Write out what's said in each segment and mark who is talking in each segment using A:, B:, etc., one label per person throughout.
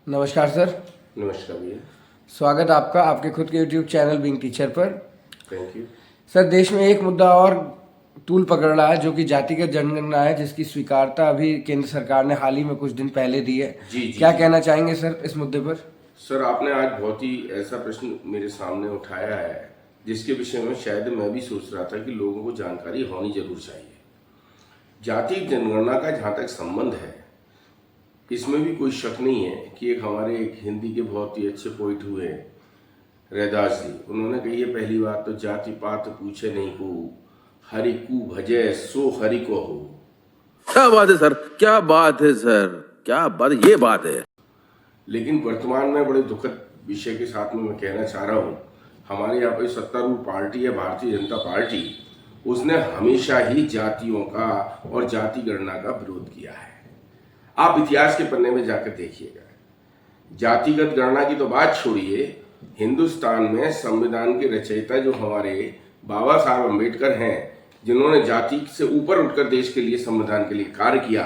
A: नमस्कार सर।
B: नमस्कार भैया।
A: स्वागत आपका आपके खुद के YouTube चैनल बीइंग टीचर पर।
B: Thank you.
A: सर, देश में एक मुद्दा और तूल पकड़ रहा है जो कि जातिगत जनगणना है, जिसकी स्वीकारता अभी केंद्र सरकार ने हाल ही में कुछ दिन पहले दी है। क्या कहना चाहेंगे सर इस मुद्दे पर?
B: सर, आपने आज बहुत ही ऐसा प्रश्न मेरे सामने उठाया है जिसके विषय में शायद मैं भी सोच रहा था कि लोगों को जानकारी होनी जरूर चाहिए। जाति जनगणना का जहाँ तक संबंध है, इसमें भी कोई शक नहीं है कि एक हिंदी के बहुत ही अच्छे पोइट हुए रैदास जी, उन्होंने कही है पहली बात तो जाति पात पूछे नहीं को, हरि को भजे सो हरि को हो।
C: क्या बात है सर, क्या बात है सर, क्या बात, ये बात है।
B: लेकिन वर्तमान में बड़े दुखद विषय के साथ में मैं कहना चाह रहा हूँ, हमारे यहाँ पे सत्तारूढ़ पार्टी है भारतीय जनता पार्टी, उसने हमेशा ही जातियों का और जाति गणना का विरोध किया है। आप इतिहास के पन्ने में जाकर देखिएगा, जातिगत गणना की तो बात छोड़िए, हिंदुस्तान में संविधान के रचयिता जो हमारे बाबा साहब अम्बेडकर हैं, जिन्होंने जाति से ऊपर उठकर देश के लिए, संविधान के लिए कार्य किया,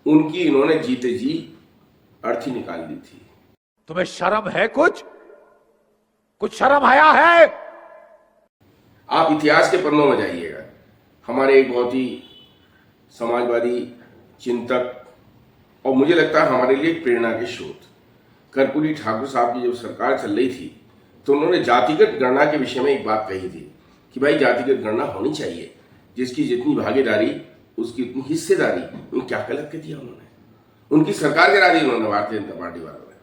B: उनकी इन्होंने जीते जी अर्थी निकाल दी थी।
D: तुम्हें शर्म है? कुछ शर्म आया है?
B: आप इतिहास के पन्नों में जाइएगा, हमारे एक बहुत ही समाजवादी चिंतक और मुझे लगता है हमारे लिए एक प्रेरणा के स्रोत कर्पूरी ठाकुर साहब की जब सरकार चल रही थी तो उन्होंने जातिगत गणना के विषय में एक बात कही थी कि भाई जातिगत गणना होनी चाहिए, जिसकी जितनी भागीदारी उसकी उतनी हिस्सेदारी। क्या गलत कह दिया उन्होंने, उनकी सरकार गिरा दी उन्होंने भारतीय जनता पार्टी वालों ने।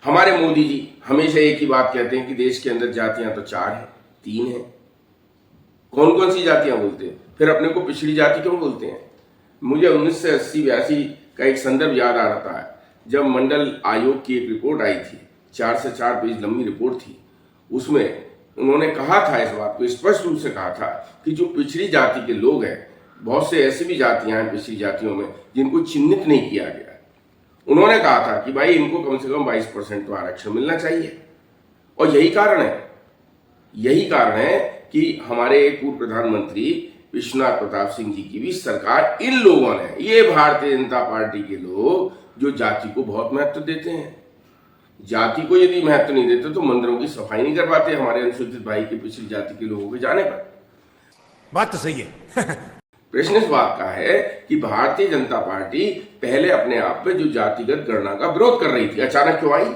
B: हमारे मोदी जी हमेशा एक ही बात कहते हैं कि देश के अंदर जातियां तो 4 हैं, 3 हैं। कौन कौन सी जातियां बोलते हैं, फिर अपने को पिछड़ी जाति क्यों बोलते हैं? मुझे 1980-82 का एक संदर्भ याद आ रहा है, जब मंडल आयोग की एक रिपोर्ट आई थी, 4 से 4 पेज लंबी रिपोर्ट थी। उसमें उन्होंने कहा था, इस बात को स्पष्ट रूप से कहा था कि जो पिछड़ी जाति के लोग हैं, बहुत से ऐसी भी जातियां हैं पिछड़ी जातियों में जिनको चिन्हित नहीं किया गया। उन्होंने कहा था कि भाई इनको कम से कम 22% तो आरक्षण मिलना चाहिए। और यही कारण है कि हमारे पूर्व प्रधानमंत्री विश्वनाथ प्रताप सिंह जी की भी सरकार, इन लोगों ने, ये भारतीय जनता पार्टी के लोग जो जाति को बहुत महत्व देते हैं, जाति को यदि महत्व नहीं देते तो मंदिरों की सफाई नहीं कर पाते हमारे अनुसूचित भाई के पिछड़ी जाति के लोगों के जाने पर।
D: बात तो सही है।
B: प्रश्न इस बात का है कि भारतीय जनता पार्टी पहले अपने आप में जो जातिगत गणना का विरोध कर रही थी, अचानक क्यों आई?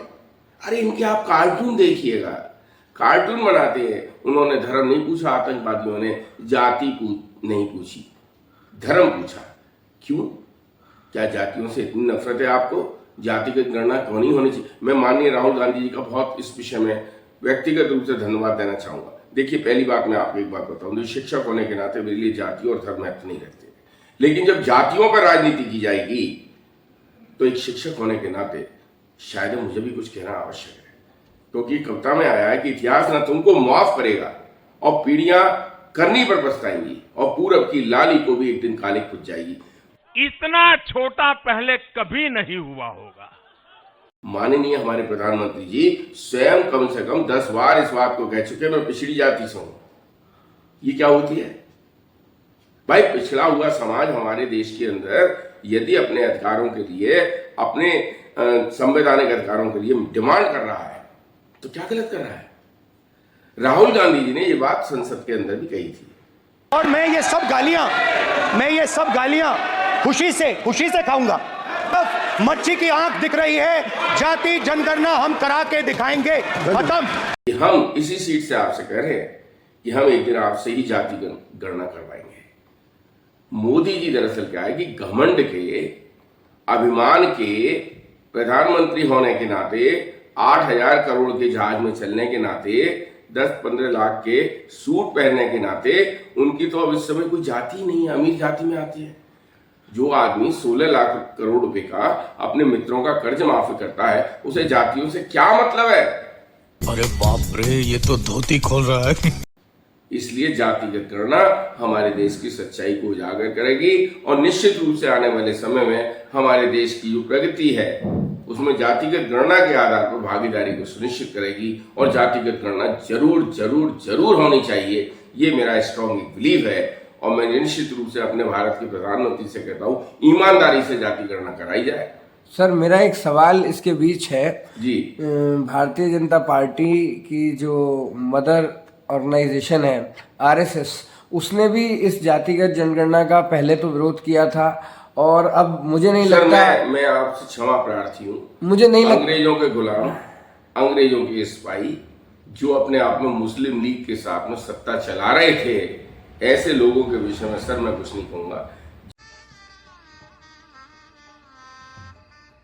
B: अरे इनके आप कार्टून देखिएगा, कार्टून बनाते हैं। उन्होंने धर्म नहीं पूछा, आतंकवादियों ने जाति नहीं पूछी, धर्म पूछा। क्यों? क्या जातियों से इतनी नफरत है आपको? जातिगत गणना क्यों नहीं होनी चाहिए? मैं माननीय राहुल गांधी जी का बहुत इस विषय में व्यक्तिगत रूप से धन्यवाद देना चाहूंगा। देखिए, पहली बात मैं आपको एक बात बताऊं, जो शिक्षक होने के नाते मेरे लिए जाति और धर्म महत्व नहीं रखते, लेकिन जब जातियों पर राजनीति की जाएगी तो एक शिक्षक होने के नाते शायद मुझे भी कुछ कहना आवश्यक है, क्योंकि कविता में आया है कि इतिहास ना तुमको माफ करेगा और पीढ़ियां करनी पर पछताएंगी और पूरब की लाली को भी एक दिन काले खुद जाएगी।
D: इतना छोटा पहले कभी नहीं हुआ होगा।
B: माननीय हमारे प्रधानमंत्री जी स्वयं कम से कम 10 बार इस बात को कह चुके मैं पिछड़ी जाति से हूं। ये क्या होती है भाई? पिछड़ा हुआ समाज हमारे देश के अंदर यदि अपने अधिकारों के लिए, अपने संवैधानिक अधिकारों के लिए डिमांड कर रहा है तो क्या गलत कर रहा है? राहुल गांधी जी ने ये बात संसद के अंदर भी कही थी।
E: और मैं ये सब गालियां खुशी से खाऊंगा। मच्छी की आंख दिख रही है, जाति जनगणना हम करा के दिखाएंगे, खत्म।
B: हम इसी सीट से आपसे कह रहे हैं कि हम एक दिन आपसे ही जाति गणना करवाएंगे। मोदी जी दरअसल क्या है कि घमंड के, अभिमान के, प्रधानमंत्री होने के नाते, 8,000 करोड़ के जहाज में चलने के नाते, 10-15 लाख के सूट पहनने के नाते उनकी तो अब इस समय कोई जाति नहीं है, अमीर जाति में आती है। जो आदमी 16 लाख करोड़ रुपए का अपने मित्रों का कर्ज माफ करता है, उसे जातियों से क्या मतलब है?
F: अरे बाप रे, ये तो धोती खोल रहा है।
B: इसलिए जातिगत गणना हमारे देश की सच्चाई को उजागर करेगी और निश्चित रूप से आने वाले समय में हमारे देश की जो प्रगति है उसमें जातिगत गणना के आधार पर भागीदारी को सुनिश्चित करेगी और जातिगत गणना जरूर होनी चाहिए। ये मेरा स्ट्रॉन्ग बिलीव है और मैं निश्चित रूप से अपने भारत के प्रधानमंत्री से कहता हूँ, ईमानदारी से जाति गणना कराई जाए।
A: सर मेरा एक सवाल इसके बीच है।
B: जी
A: भारतीय जनता पार्टी की जो मदर ऑर्गेनाइजेशन है आरएसएस, उसने भी इस जातिगत जनगणना का पहले तो विरोध किया था और अब मुझे नहीं
B: सर
A: लगता,
B: मैं आपसे क्षमा प्रार्थी हूँ।
A: मुझे नहीं लगता
B: अंग्रेजों के गुलाम, अंग्रेजों के सिपाही जो अपने आप में मुस्लिम लीग के साथ में सत्ता चला रहे थे, ऐसे लोगों के विषय में सर मैं कुछ नहीं कहूंगा।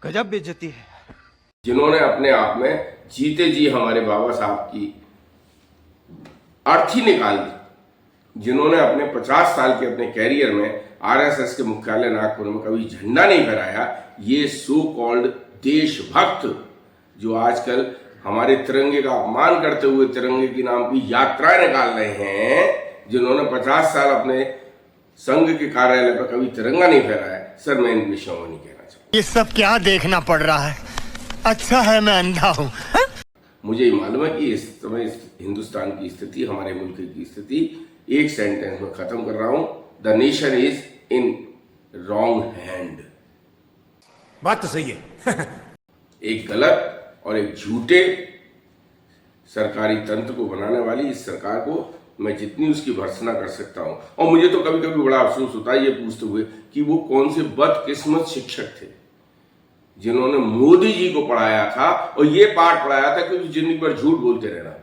E: गजब बेइज्जती है।
B: जिन्होंने अपने आप में जीते जी हमारे बाबा साहब की अर्थी निकाल दी, जिन्होंने अपने 50 साल के अपने कैरियर में आरएसएस के मुख्यालय नागपुर में कभी झंडा नहीं फहराया, ये सो कॉल्ड देशभक्त जो आजकल हमारे तिरंगे का अपमान करते हुए तिरंगे की नाम की यात्राएं निकाल रहे हैं, जिन्होंने 50 साल अपने संघ के कार्यालय पर कभी तिरंगा नहीं फहराया, सर मैं इन विषयों में नहीं कहना चाहता।
E: ये सब क्या देखना पड़ रहा है? अच्छा है मैं अंधा हूं।
B: मुझे ये मालूम है कि इस समय हिंदुस्तान की स्थिति, हमारे मुल्क की स्थिति एक सेंटेंस में खत्म कर रहा हूं, the nation is in wrong hand.
D: बात तो सही है।
B: एक गलत और एक झूठे सरकारी तंत्र को बनाने वाली इस सरकार को मैं जितनी उसकी भर्त्सना कर सकता हूं, और मुझे तो कभी कभी बड़ा अफसोस होता है ये पूछते हुए कि वो कौन से बदकिस्मत शिक्षक थे जिन्होंने मोदी जी को पढ़ाया था और ये पाठ पढ़ाया था कि जिंदगी भर झूठ बोलते रहना।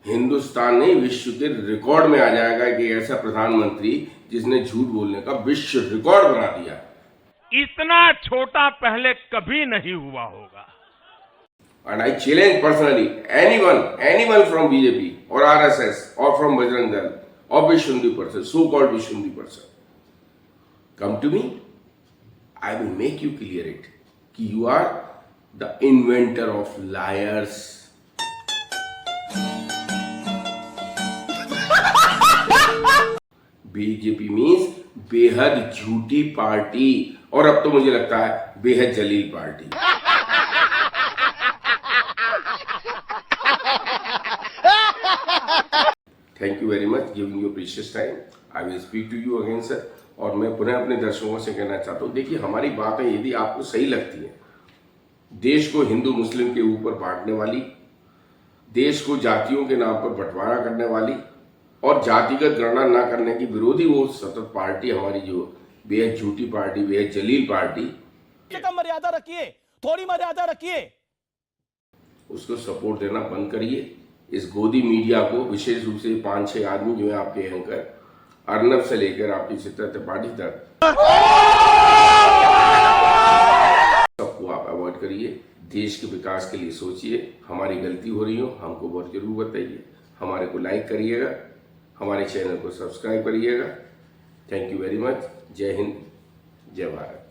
B: हिंदुस्तान ने विश्व के रिकॉर्ड में आ जाएगा कि ऐसा प्रधानमंत्री जिसने झूठ बोलने का विश्व रिकॉर्ड बना दिया।
G: इतना छोटा पहले कभी नहीं हुआ होगा।
B: And I challenge personally anyone from BJP or RSS or from Bajrang Dal or Vishnudev person, so-called Vishnudev person, come to me. I will make you clear it. कि you are the inventor of liars. BJP means बेहद झूठी party, और अब तो मुझे लगता है बेहद जलील party. Thank you very much giving your precious time. I will speak to you again sir. और मैं पुनः अपने दर्शकों से कहना चाहता हूँ, देखिए हमारी बातें यदि आपको सही लगती है, देश को हिंदू मुस्लिम के ऊपर बांटने वाली, देश को जातियों के नाम पर बंटवारा करने वाली और जातिगत गणना न करने की विरोधी वो सतत पार्टी हमारी जो बेहद झूठी पार्टी, बेहद जलील पार्टी,
H: मर्यादा रखिए, थोड़ी मर्यादा रखिए,
B: उसको सपोर्ट देना बंद करिए। इस गोदी मीडिया को, विशेष रूप से 5-6 आदमी जो है आपके एंकर, अर्नब से लेकर आपकी चित्रा त्रिपाठी तक, सबको आप अवॉइड करिए। देश के विकास के लिए सोचिए। हमारी गलती हो रही हो हमको बहुत जरूर बताइए। हमारे को लाइक करिएगा, हमारे चैनल को सब्सक्राइब करिएगा। Thank you very much. जय हिंद, जय भारत।